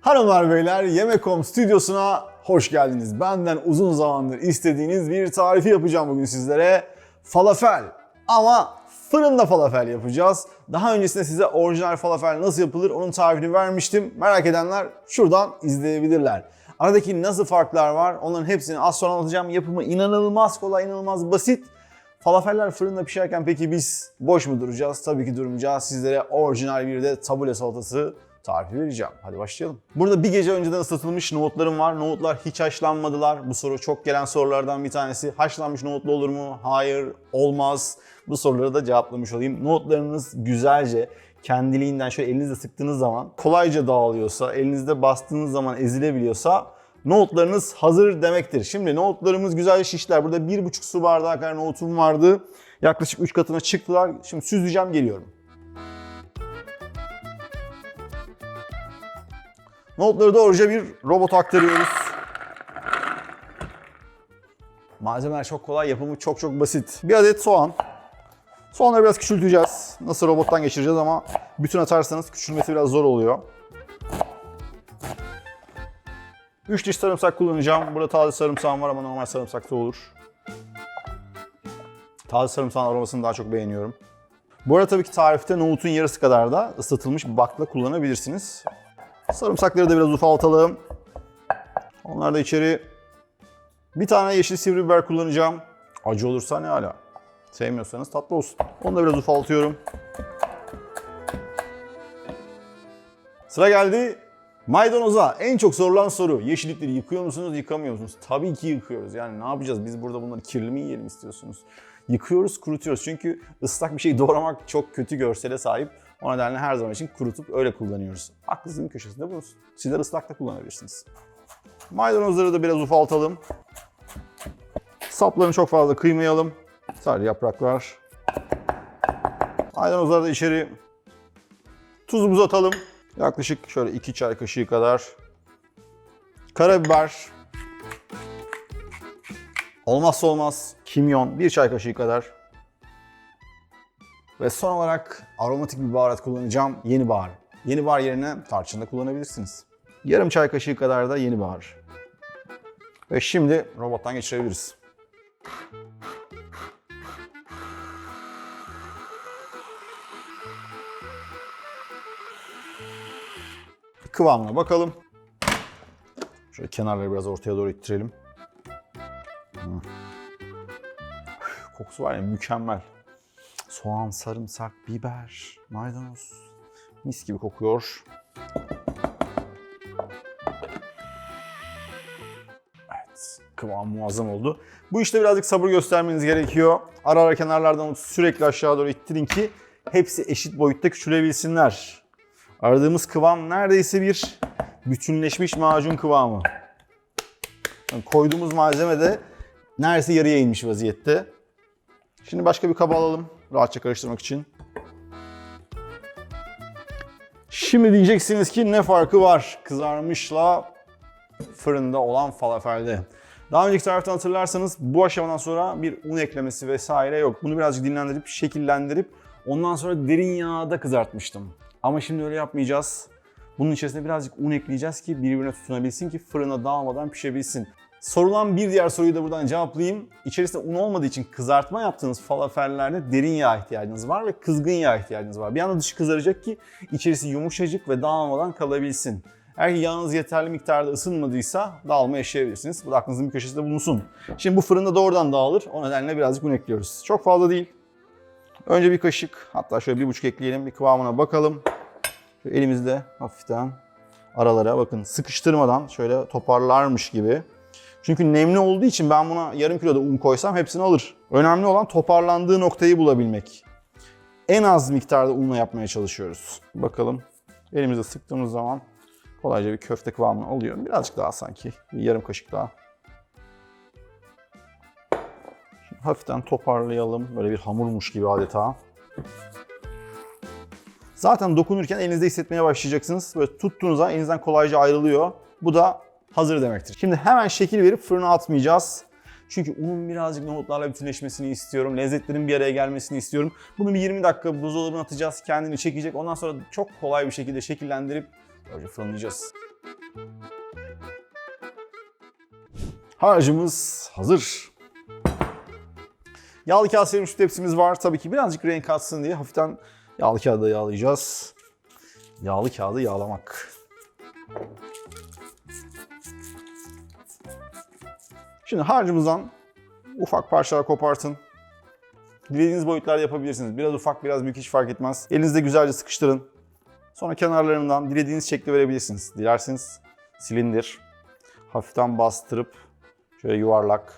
Hanımlar beyler, Yemek.com stüdyosuna hoş geldiniz. Benden uzun zamandır istediğiniz bir tarifi yapacağım bugün sizlere. Falafel. Ama fırında falafel yapacağız. Daha öncesinde size orijinal falafel nasıl yapılır onun tarifini vermiştim. Merak edenler şuradan izleyebilirler. Aradaki nasıl farklar var onların hepsini az sonra anlatacağım. Yapımı inanılmaz kolay, inanılmaz basit. Falafeller fırında pişerken peki biz boş mu duracağız? Tabii ki durmayacağız. Sizlere orijinal bir de tabule salatası tarifi vereceğim. Hadi başlayalım. Burada bir gece önceden ıslatılmış nohutlarım var. Nohutlar hiç haşlanmadılar. Bu soru çok gelen sorulardan bir tanesi. Haşlanmış nohutlu olur mu? Hayır, olmaz. Bu soruları da cevaplamış olayım. Nohutlarınız güzelce kendiliğinden şöyle elinizle sıktığınız zaman kolayca dağılıyorsa, elinizde bastığınız zaman ezilebiliyorsa nohutlarınız hazır demektir. Şimdi nohutlarımız güzelce şişler. Burada 1,5 su bardağı kadar nohutum vardı. Yaklaşık 3 katına çıktılar. Şimdi süzeceğim, geliyorum. Nohutları doğruca bir robota aktarıyoruz. Malzemeler çok kolay, yapımı çok basit. Bir adet soğan. Soğanları biraz küçülteceğiz. Nasıl robottan geçireceğiz ama bütün atarsanız küçülmesi biraz zor oluyor. 3 diş sarımsak kullanacağım. Burada taze sarımsağım var ama normal sarımsak da olur. Taze sarımsağın aromasını daha çok beğeniyorum. Bu arada tabii ki tarifte nohutun yarısı kadar da ıslatılmış bakla kullanabilirsiniz. Sarımsakları da biraz ufaltalım. Onlar da içeri. Bir tane yeşil sivri biber kullanacağım. Acı olursa ne hala. Sevmiyorsanız tatlı olsun. Onu da biraz ufaltıyorum. Sıra geldi maydanoza. En çok sorulan soru. Yeşillikleri yıkıyor musunuz, yıkamıyor musunuz? Tabii ki yıkıyoruz. Yani ne yapacağız? Biz burada bunları kirli mi yiyelim istiyorsunuz? Yıkıyoruz, kurutuyoruz. Çünkü ıslak bir şey doğramak çok kötü görsele sahip. O nedenle her zaman için kurutup öyle kullanıyoruz. Aklınızın köşesinde bulunsun. Sizler ıslak da kullanabilirsiniz. Maydanozları da biraz ufaltalım. Saplarını çok fazla kıymayalım. Sadece yapraklar. Maydanozları da içeri. Tuzumuzu atalım. Yaklaşık şöyle 2 çay kaşığı kadar. Karabiber. Olmazsa olmaz kimyon 1 çay kaşığı kadar. Ve son olarak aromatik bir baharat kullanacağım. Yeni bahar. Yeni bahar yerine tarçın da kullanabilirsiniz. Yarım çay kaşığı kadar da yeni bahar. Ve şimdi robottan geçirebiliriz. Kıvamına bakalım. Şöyle kenarları biraz ortaya doğru ittirelim. Kokusu var ya, mükemmel. Soğan, sarımsak, biber, maydanoz. Mis gibi kokuyor. Evet, kıvam muazzam oldu. Bu işte birazcık sabır göstermeniz gerekiyor. Ara ara kenarlardan sürekli aşağı doğru ittirin ki hepsi eşit boyutta küçülebilsinler. Aradığımız kıvam neredeyse bir bütünleşmiş macun kıvamı. Yani koyduğumuz malzeme de neredeyse yarıya inmiş vaziyette. Şimdi başka bir kaba alalım rahatça karıştırmak için. Şimdi diyeceksiniz ki ne farkı var kızarmışla fırında olan falafelde? Daha önceki tariften hatırlarsanız bu aşamadan sonra bir un eklemesi vesaire yok. Bunu birazcık dinlendirip, şekillendirip ondan sonra derin yağda kızartmıştım. Ama şimdi öyle yapmayacağız. Bunun içerisine birazcık un ekleyeceğiz ki birbirine tutunabilsin ki fırına dağılmadan pişebilsin. Sorulan bir diğer soruyu da buradan cevaplayayım. İçerisinde un olmadığı için kızartma yaptığınız falafellerde derin yağ ihtiyacınız var ve kızgın yağ ihtiyacınız var. Bir anda dışı kızaracak ki içerisi yumuşacık ve dağılmadan kalabilsin. Eğer ki yağınız yeterli miktarda ısınmadıysa dağılma yaşayabilirsiniz. Bu da aklınızın bir köşesinde bulunsun. Şimdi bu fırında doğrudan dağılır. O nedenle birazcık un ekliyoruz. Çok fazla değil. Önce bir kaşık, hatta şöyle 1,5 ekleyelim. Bir kıvamına bakalım. Şöyle elimizde hafiften aralara bakın sıkıştırmadan şöyle toparlarmış gibi. Çünkü nemli olduğu için ben buna yarım kilo da un koysam hepsini alır. Önemli olan toparlandığı noktayı bulabilmek. En az miktarda unla yapmaya çalışıyoruz. Bakalım elimizde sıktığımız zaman kolayca bir köfte kıvamını alıyor. Birazcık daha sanki, bir yarım kaşık daha. Şimdi hafiften toparlayalım. Böyle bir hamurmuş gibi adeta. Zaten dokunurken elinizde hissetmeye başlayacaksınız. Böyle tuttuğunuzda elinizden kolayca ayrılıyor. Bu da hazır demektir. Şimdi hemen şekil verip fırına atmayacağız. Çünkü unun birazcık nohutlarla bütünleşmesini istiyorum. Lezzetlerin bir araya gelmesini istiyorum. Bunu bir 20 dakika buzdolabına atacağız. Kendini çekecek. Ondan sonra çok kolay bir şekilde şekillendirip Önce fırınlayacağız. Harcımız hazır. Yağlı kağıt serilmiş tepsimiz var. Tabii ki birazcık renk katsın diye hafiften yağlı kağıdı yağlayacağız. Yağlı kağıdı yağlamak. Şimdi harcımızdan ufak parçalar kopartın. Dilediğiniz boyutlarda yapabilirsiniz. Biraz ufak, biraz büyük hiç fark etmez. Elinizde güzelce sıkıştırın. Sonra kenarlarından dilediğiniz şekli verebilirsiniz. Dilerseniz silindir, hafiften bastırıp şöyle yuvarlak,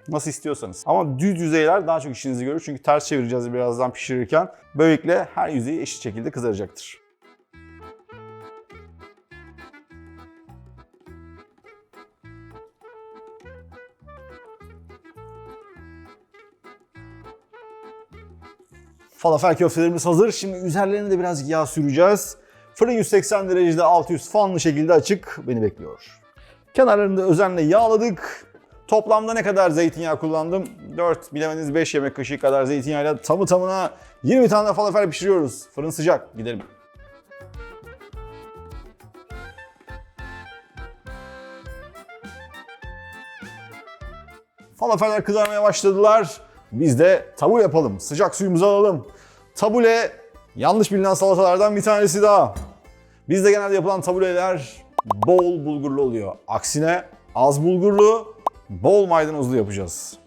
nasıl istiyorsanız. Ama düz yüzeyler daha çok işinizi görür çünkü ters çevireceğiz birazdan pişirirken. Böylelikle her yüzeyi eşit şekilde kızaracaktır. Falafel köftelerimiz hazır. Şimdi üzerlerine de biraz yağ süreceğiz. Fırın 180 derecede alt üst fanlı şekilde açık beni bekliyor. Kenarlarını da özenle yağladık. Toplamda ne kadar zeytinyağı kullandım? 4 bilemediniz 5 yemek kaşığı kadar zeytinyağıyla tamı tamına 20 tane falafel pişiriyoruz. Fırın sıcak. Gidelim. Falafeller kızarmaya başladılar. Biz de tabule yapalım. Sıcak suyumuzu alalım. Tabule yanlış bilinen salatalardan bir tanesi daha. Bizde genelde yapılan tabuleler bol bulgurlu oluyor. Aksine az bulgurlu, bol maydanozlu yapacağız.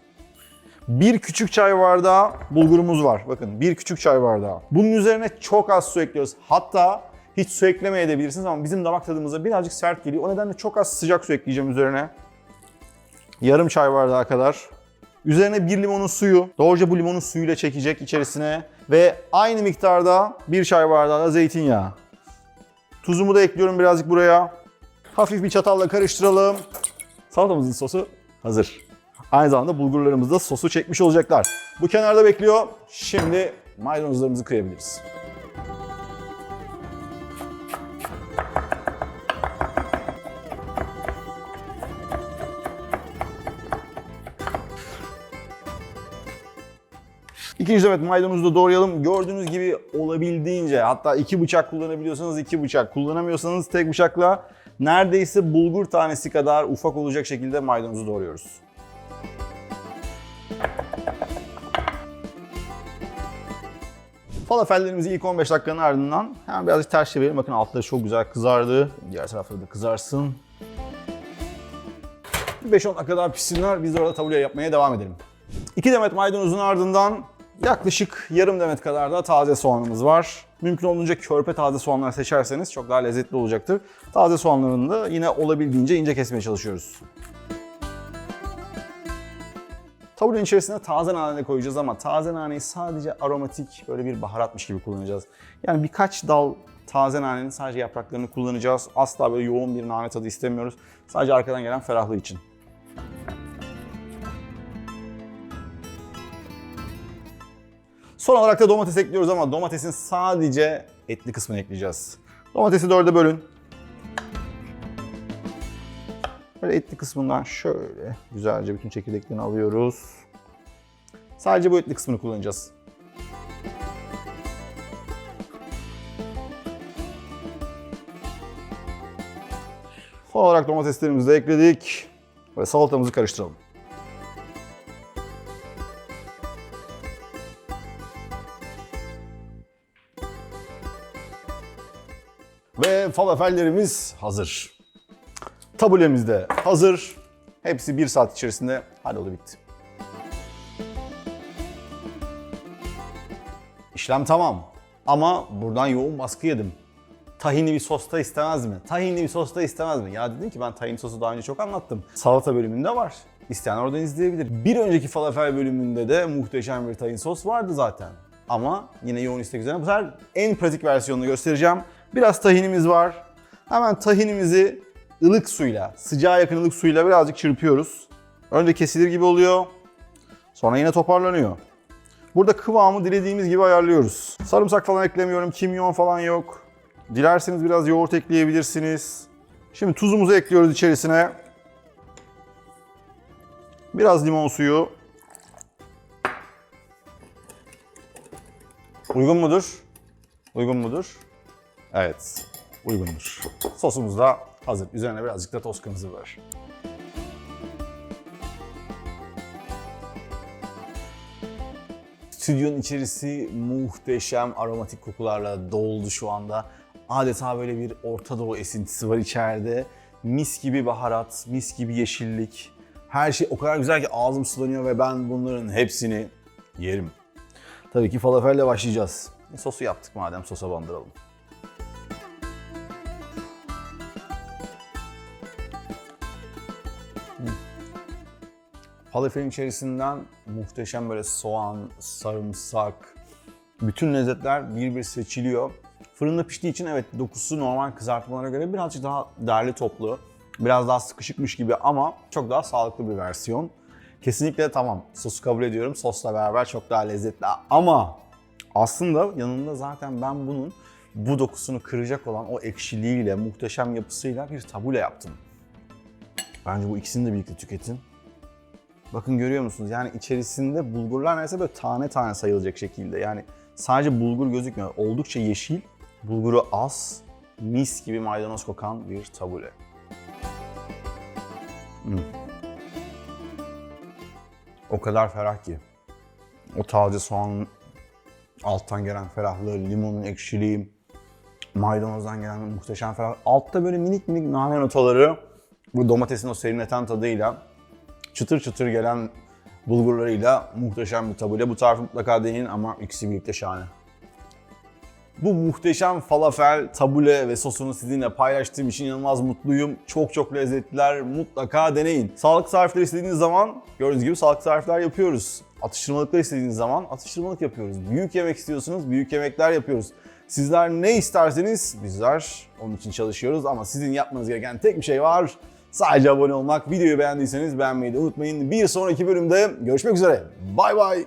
Bir küçük çay bardağı bulgurumuz var. Bakın bir küçük çay bardağı. Bunun üzerine çok az su ekliyoruz. Hatta hiç su eklemeyebilirsiniz ama bizim damak tadımıza birazcık sert geliyor. O nedenle çok az sıcak su ekleyeceğim üzerine. Yarım çay bardağı kadar. Üzerine bir limonun suyu. Doğruca bu limonun suyuyla çekecek içerisine. Ve aynı miktarda bir çay bardağı da zeytinyağı. Tuzumu da ekliyorum birazcık buraya. Hafif bir çatalla karıştıralım. Salatamızın sosu hazır. Aynı zamanda bulgurlarımız da sosu çekmiş olacaklar. Bu kenarda bekliyor. Şimdi maydanozlarımızı kıyabiliriz. İkinci demet maydanozu da doğrayalım. Gördüğünüz gibi olabildiğince, hatta 2 bıçak kullanabiliyorsanız 2 bıçak, kullanamıyorsanız tek bıçakla neredeyse bulgur tanesi kadar ufak olacak şekilde maydanozu doğruyoruz. Falafellerimizi ilk 15 dakikanın ardından hemen birazcık ters çevirelim. Bakın altları çok güzel kızardı. Diğer tarafları da kızarsın. 5-10 dakika daha pişsinler. Biz de orada tabule yapmaya devam edelim. 2 demet maydanozun ardından yaklaşık yarım demet kadar da taze soğanımız var. Mümkün olduğunca körpe taze soğanlar seçerseniz çok daha lezzetli olacaktır. Taze soğanlarını da yine olabildiğince ince kesmeye çalışıyoruz. Taburenin içerisine taze nane de koyacağız ama taze naneyi sadece aromatik böyle bir baharatmış gibi kullanacağız. Yani birkaç dal taze nanenin sadece yapraklarını kullanacağız. Asla böyle yoğun bir nane tadı istemiyoruz. Sadece arkadan gelen ferahlığı için. Son olarak da domates ekliyoruz ama domatesin sadece etli kısmını ekleyeceğiz. Domatesi 4'e bölün. Böyle etli kısmından şöyle güzelce bütün çekirdeklerini alıyoruz. Sadece bu etli kısmını kullanacağız. Son olarak domateslerimizi de ekledik ve salatamızı karıştıralım. Ve falafellerimiz hazır. Tabulemiz de hazır. Hepsi 1 saat içerisinde halloldu bitti. İşlem tamam. Ama buradan yoğun baskı yedim. Tahinli bir sosta istemez mi? Tahinli bir sosta istemez mi? Ya dedim ki ben tahin sosu daha önce çok anlattım. Salata bölümünde var. İsteyen oradan izleyebilir. Bir önceki falafel bölümünde de muhteşem bir tahin sos vardı zaten. Ama yine yoğun istek üzerine. Bu sefer en pratik versiyonunu göstereceğim. Biraz tahinimiz var. Hemen tahinimizi ılık suyla, sıcağa yakın ılık suyla birazcık çırpıyoruz. Önce kesilir gibi oluyor. Sonra yine toparlanıyor. Burada kıvamı dilediğimiz gibi ayarlıyoruz. Sarımsak falan eklemiyorum, kimyon falan yok. Dilerseniz biraz yoğurt ekleyebilirsiniz. Şimdi tuzumuzu ekliyoruz içerisine. Biraz limon suyu. Uygun mudur? Uygun mudur? Evet. uygundur. Sosumuz da hazır. Üzerine birazcık da toz kırmızı biber. Stüdyonun içerisi muhteşem aromatik kokularla doldu şu anda. Adeta böyle bir Orta Doğu esintisi var içeride. Mis gibi baharat, mis gibi yeşillik. Her şey o kadar güzel ki ağzım sulanıyor ve ben bunların hepsini yerim. Tabii ki falafelle başlayacağız. Sosu yaptık madem, sosa bandıralım. Falafelin içerisinden muhteşem böyle soğan, sarımsak, bütün lezzetler bir seçiliyor. Fırında piştiği için evet dokusu normal kızartmalara göre birazcık daha derli toplu, biraz daha sıkışıkmış gibi ama çok daha sağlıklı bir versiyon. Kesinlikle tamam, sosu kabul ediyorum, sosla beraber çok daha lezzetli ama aslında yanında zaten ben bunun bu dokusunu kıracak olan o ekşiliğiyle, muhteşem yapısıyla bir tabule yaptım. Bence bu ikisini de birlikte tüketin. Bakın görüyor musunuz? Yani içerisinde bulgurlar neredeyse böyle tane tane sayılacak şekilde. Yani sadece bulgur gözükmüyor. Oldukça yeşil, bulguru az, mis gibi maydanoz kokan bir tabule. O kadar ferah ki. O taze soğanın alttan gelen ferahlığı, limonun ekşiliği, maydanozdan gelen muhteşem ferah. Altta böyle minik minik nane notaları, bu domatesin o serinleten tadıyla, çıtır çıtır gelen bulgurlarıyla muhteşem bir tabule. Bu tarifi mutlaka deneyin ama ikisi birlikte şahane. Bu muhteşem falafel, tabule ve sosunu sizinle paylaştığım için inanılmaz mutluyum. Çok çok lezzetliler, mutlaka deneyin. Sağlıklı tarifler istediğiniz zaman gördüğünüz gibi sağlıklı tarifler yapıyoruz. Atıştırmalıklar istediğiniz zaman atıştırmalık yapıyoruz. Büyük yemek istiyorsunuz, büyük yemekler yapıyoruz. Sizler ne isterseniz bizler onun için çalışıyoruz ama sizin yapmanız gereken tek bir şey var. Sadece abone olmak. Videoyu beğendiyseniz beğenmeyi de unutmayın. Bir sonraki bölümde görüşmek üzere. Bay bay.